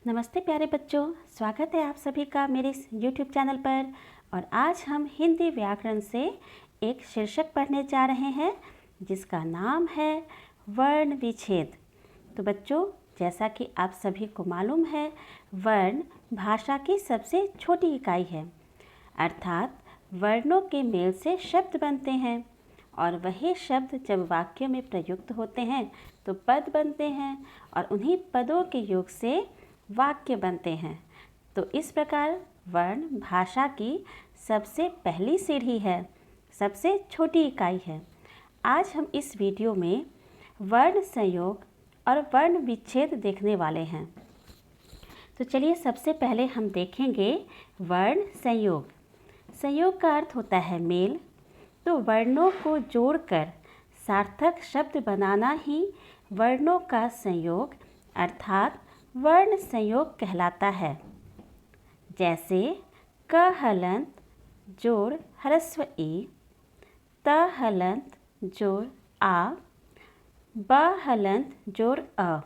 नमस्ते प्यारे बच्चों, स्वागत है आप सभी का मेरे इस YouTube चैनल पर। और आज हम हिंदी व्याकरण से एक शीर्षक पढ़ने जा रहे हैं जिसका नाम है वर्ण विच्छेद। तो बच्चों, जैसा कि आप सभी को मालूम है, वर्ण भाषा की सबसे छोटी इकाई है, अर्थात वर्णों के मेल से शब्द बनते हैं और वही शब्द जब वाक्य में प्रयुक्त होते हैं तो पद बनते हैं और उन्हीं पदों के योग से वाक्य बनते हैं। तो इस प्रकार वर्ण भाषा की सबसे पहली सीढ़ी है, सबसे छोटी इकाई है। आज हम इस वीडियो में वर्ण संयोग और वर्ण विच्छेद देखने वाले हैं। तो चलिए सबसे पहले हम देखेंगे वर्ण संयोग। संयोग का अर्थ होता है मेल। तो वर्णों को जोड़कर सार्थक शब्द बनाना ही वर्णों का संयोग अर्थात वर्ण संयोग कहलाता है। जैसे क हलंत जोड़ ह्रस्व ई, त हलंत जोड़ आ, ब हलंत जोड़ अ।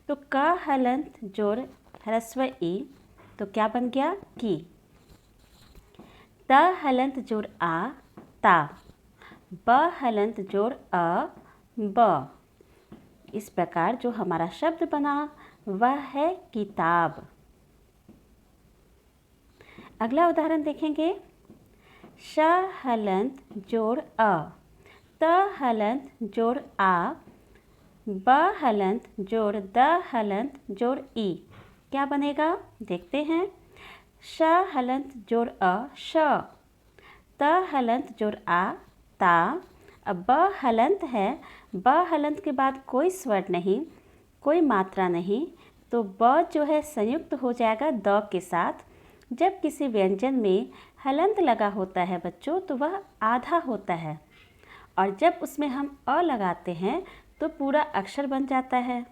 तो क हलंत जोड़ ह्रस्व ई तो क्या बन गया की। त हलंत जोड़ आ ता, ब हलंत जोड़ अ ब। इस प्रकार जो हमारा शब्द बना वह है किताब। अगला उदाहरण देखेंगे। श हलंत जोड़ अ, त हलंत जोड़ आ, ब हलंत जोड़ द हलंत जोड़ ई। क्या बनेगा देखते हैं। श हलंत जोड़ अ श, त हलंत जोड़ आ ता। अब ब हलंत है, ब हलंत के बाद कोई स्वर नहीं, कोई मात्रा नहीं, तो ब जो है संयुक्त हो जाएगा द के साथ। जब किसी व्यंजन में हलंत लगा होता है बच्चों तो वह आधा होता है, और जब उसमें हम अ लगाते हैं तो पूरा अक्षर बन जाता है।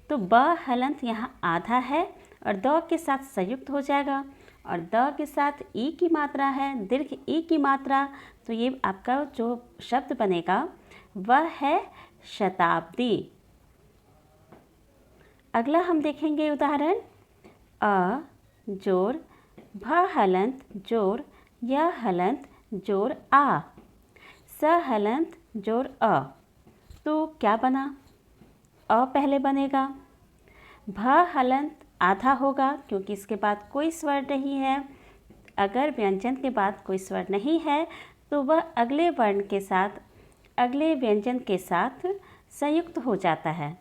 तो ब हलंत यहाँ आधा है और द के साथ संयुक्त हो जाएगा, और द के साथ ई की मात्रा है, दीर्घ ई की मात्रा। तो ये आपका जो शब्द बनेगा वह है शताब्दी। अगला हम देखेंगे उदाहरण। अ जोड़ भ हलंत जोड़ य हलंत जोड़ आ, स हलंत जोड़ अ। तो क्या बना, अ पहले बनेगा। भ हलंत आधा होगा क्योंकि इसके बाद कोई स्वर नहीं है। अगर व्यंजन के बाद कोई स्वर नहीं है तो वह अगले वर्ण के साथ, अगले व्यंजन के साथ संयुक्त हो जाता है।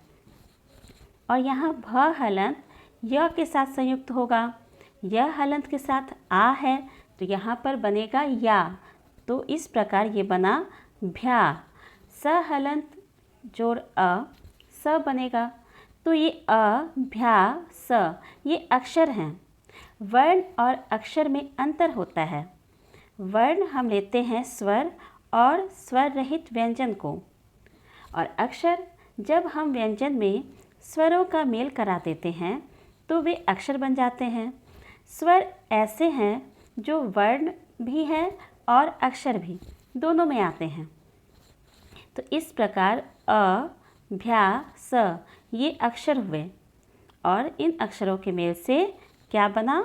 और यहाँ भ हलंत य के साथ संयुक्त होगा, य हलंत के साथ आ है तो यहाँ पर बनेगा या। तो इस प्रकार ये बना भ्या। स हलंत जोड़ अ स बनेगा। तो ये अ भ्या स ये अक्षर हैं। वर्ण और अक्षर में अंतर होता है। वर्ण हम लेते हैं स्वर और स्वर रहित व्यंजन को, और अक्षर जब हम व्यंजन में स्वरों का मेल करा देते हैं तो वे अक्षर बन जाते हैं। स्वर ऐसे हैं जो वर्ण भी हैं और अक्षर भी, दोनों में आते हैं। तो इस प्रकार अ भ्या स ये अक्षर हुए, और इन अक्षरों के मेल से क्या बना,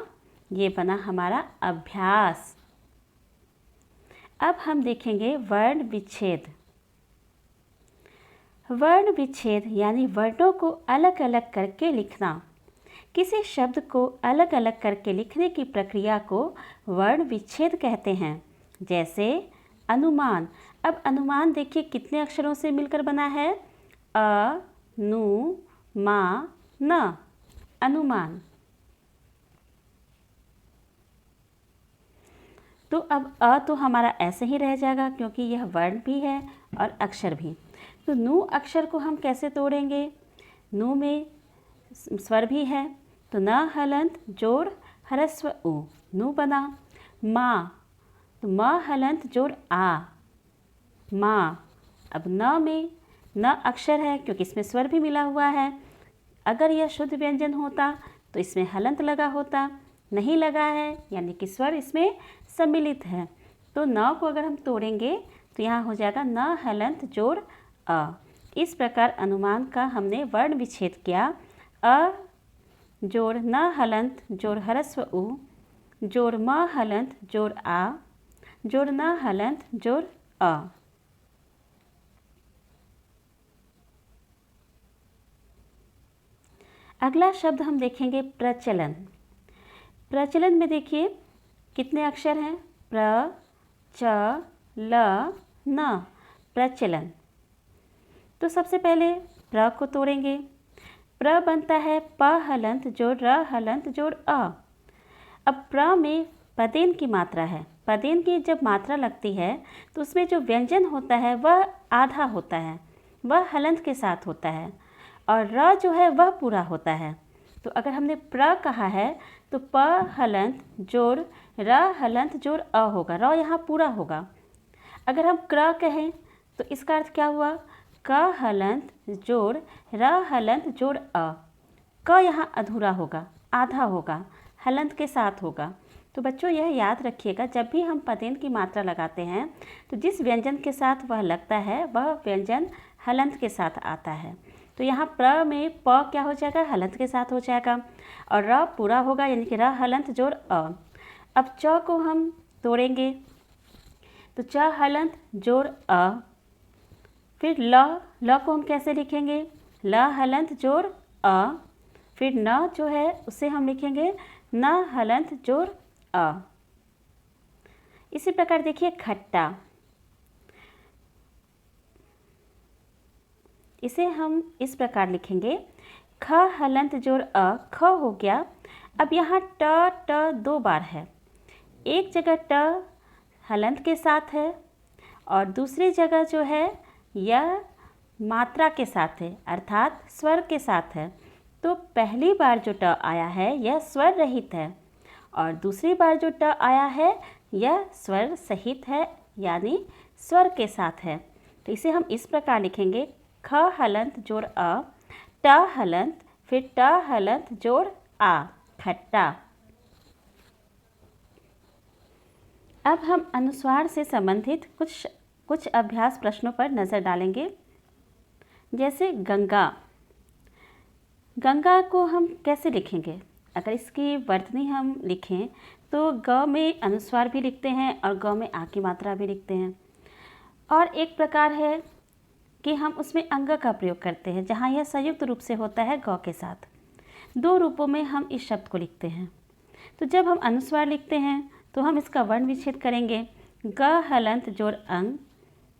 ये बना हमारा अभ्यास। अब हम देखेंगे वर्ण विच्छेद। वर्ण विच्छेद यानी वर्णों को अलग अलग करके लिखना। किसी शब्द को अलग अलग करके लिखने की प्रक्रिया को वर्ण विच्छेद कहते हैं। जैसे अनुमान। अब अनुमान देखिए कितने अक्षरों से मिलकर बना है। अ नु मा न, अनुमान। तो अब अ तो हमारा ऐसे ही रह जाएगा क्योंकि यह वर्ण भी है और अक्षर भी। तो नु अक्षर को हम कैसे तोड़ेंगे। नु में स्वर भी है, तो न हलंत जोड़ ह्रस्व उ, नु बना। मा, तो म हलंत जोड़ आ, माँ। अब न में न अक्षर है क्योंकि इसमें स्वर भी मिला हुआ है। अगर यह शुद्ध व्यंजन होता तो इसमें हलंत लगा होता, नहीं लगा है यानी कि स्वर इसमें सम्मिलित है। तो न को अगर हम तोड़ेंगे तो यहाँ हो जाएगा न हलंत जोड़ अ। इस प्रकार अनुमान का हमने वर्ण विच्छेद किया। अ जोड़ न हलंत जोड़ ह्रस्व उ, जोड़ म हलंत जोड़ आ, जोड़ न हलंत जोड़ अ। अगला शब्द हम देखेंगे प्रचलन। प्रचलन में देखिए कितने अक्षर हैं, प्र, च, ल, न, प्रचलन। तो सबसे पहले प्र को तोड़ेंगे। प्र बनता है प हलंत जोड़ र हलंत जोड़ अ। अब प्र में पदेन की मात्रा है। पदेन की जब मात्रा लगती है तो उसमें जो व्यंजन होता है वह आधा होता है, वह हलंत के साथ होता है, और र जो है वह पूरा होता है। तो अगर हमने प्र कहा है तो प हलंत जोड़ र हलंत जोड़ अ होगा, र यहाँ पूरा होगा। अगर हम क्र कहें तो इसका अर्थ क्या हुआ, क हलंत जोड़ र हलंत जोड़ अ। क यहाँ अधूरा होगा, आधा होगा, हलंत के साथ होगा। तो बच्चों यह याद रखिएगा, जब भी हम पदेन की मात्रा लगाते हैं तो जिस व्यंजन के साथ वह लगता है वह व्यंजन हलंत के साथ आता है। तो यहाँ प्र में प क्या हो जाएगा, हलंत के साथ हो जाएगा, और र पूरा होगा, यानी कि र हलंत जोड़ अ। अब च को हम तोड़ेंगे तो च हलंत जोड़ अ। फिर ल को हम कैसे लिखेंगे, ल हलंत जोड़ अ। फिर न जो है उसे हम लिखेंगे न हलंत जोड़ अ। इसी प्रकार देखिए खट्टा, इसे हम इस प्रकार लिखेंगे, ख हलंत जोड़ अ, ख हो गया। अब यहाँ ट दो बार है, एक जगह ट हलंत के साथ है और दूसरी जगह जो है यह मात्रा के साथ है, अर्थात स्वर के साथ है। तो पहली बार जो ट आया है यह स्वर रहित है, और दूसरी बार जो ट आया है यह स्वर सहित है, यानी स्वर के साथ है। तो इसे हम इस प्रकार लिखेंगे, ख हलंत जोड़ अ, ट हलंत, फिर ट हलंत जोड़ आ, खट्टा। अब हम अनुस्वार से संबंधित कुछ अभ्यास प्रश्नों पर नज़र डालेंगे। जैसे गंगा, गंगा को हम कैसे लिखेंगे, अगर इसकी वर्तनी हम लिखें तो ग में अनुस्वार भी लिखते हैं और ग में आ की मात्रा भी लिखते हैं। और एक प्रकार है कि हम उसमें अंग का प्रयोग करते हैं, जहाँ यह संयुक्त रूप से होता है ग के साथ। दो रूपों में हम इस शब्द को लिखते हैं। तो जब हम अनुस्वार लिखते हैं तो हम इसका वर्ण विच्छेद करेंगे, ग हलंत जोड़ अंग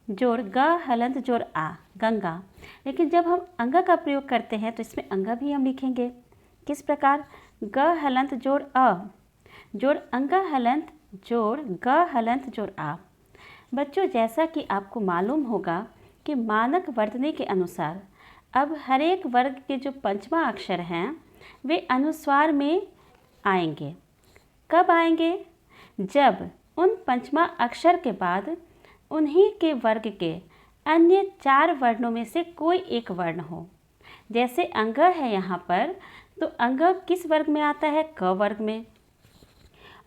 जोड़ ग हलंत जोड़ आ, गंगा। लेकिन जब हम अंग का प्रयोग करते हैं तो इसमें अंग भी हम लिखेंगे। किस प्रकार, ग हलंत जोड़ अ जोड़ अंग हलंत जोड़ ग हलंत जोड़ आ। बच्चों जैसा कि आपको मालूम होगा कि मानक वर्तनी के अनुसार अब हर एक वर्ग के जो पंचमा अक्षर हैं वे अनुस्वार में आएंगे। कब आएंगे, जब उन पंचमा अक्षर के बाद उन्हीं के वर्ग के अन्य 4 वर्णों में से कोई एक वर्ण हो। जैसे अंग है यहाँ पर, तो अंग किस वर्ग में आता है, क वर्ग में,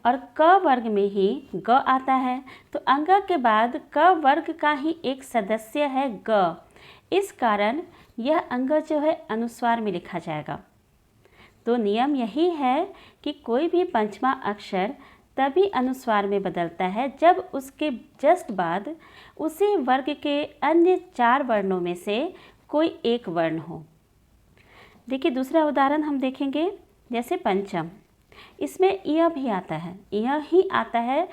और क वर्ग में ही ग आता है। तो अंग के बाद क वर्ग का ही एक सदस्य है ग, इस कारण यह अंग जो है अनुस्वार में लिखा जाएगा। तो नियम यही है कि कोई भी पंचमा अक्षर तभी अनुस्वार में बदलता है जब उसके जस्ट बाद उसी वर्ग के अन्य 4 वर्णों में से कोई एक वर्ण हो। देखिए दूसरा उदाहरण हम देखेंगे, जैसे पंचम, इसमें इ भी आता है, इ ही आता है,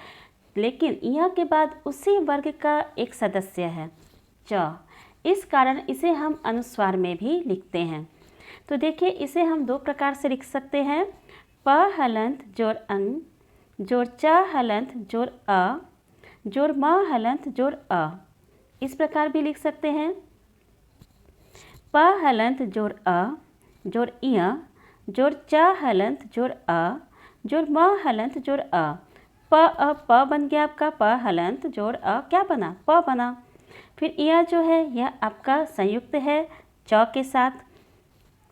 लेकिन इ के बाद उसी वर्ग का एक सदस्य है च, इस कारण इसे हम अनुस्वार में भी लिखते हैं। तो देखिए इसे हम 2 प्रकार से लिख सकते हैं, प हलंत जोड़ अंग जोड़ च हलंत जोड़ अ जोड़ म हलंत जोड़ अ। इस प्रकार भी लिख सकते हैं, प हलंत जोड़ अ जोड़ इ जोड़ च हलंत जोड़ अ जोड़ म हलंत जोड़ अ। प बन गया आपका, प हलंत जोड़ अ क्या बना, प बना। फिर इ जो है यह आपका संयुक्त है च के साथ।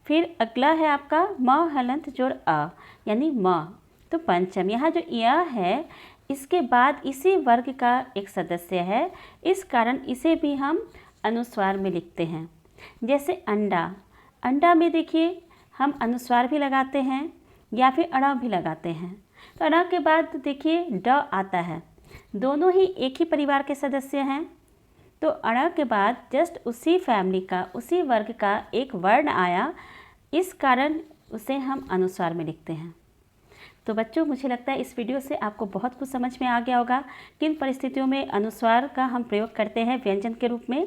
फिर अगला है आपका म हलंत जोड़ अ, यानी म। तो पंचम, यहाँ जो इ है इसके बाद इसी वर्ग का एक सदस्य है, इस कारण इसे भी हम अनुस्वार में लिखते हैं। जैसे अंडा, अंडा में देखिए हम अनुस्वार भी लगाते हैं या फिर अड़ा भी लगाते हैं। तो अड़ा के बाद देखिए ड आता है, दोनों ही एक ही परिवार के सदस्य हैं। तो अड़ा के बाद जस्ट उसी फैमिली का, उसी वर्ग का एक वर्ण आया, इस कारण उसे हम अनुस्वार में लिखते हैं। तो बच्चों, मुझे लगता है इस वीडियो से आपको बहुत कुछ समझ में आ गया होगा, किन परिस्थितियों में अनुस्वार का हम प्रयोग करते हैं व्यंजन के रूप में।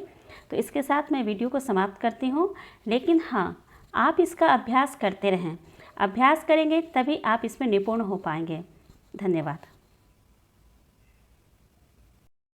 तो इसके साथ मैं वीडियो को समाप्त करती हूँ, लेकिन हाँ, आप इसका अभ्यास करते रहें। अभ्यास करेंगे तभी आप इसमें निपुण हो पाएंगे। धन्यवाद।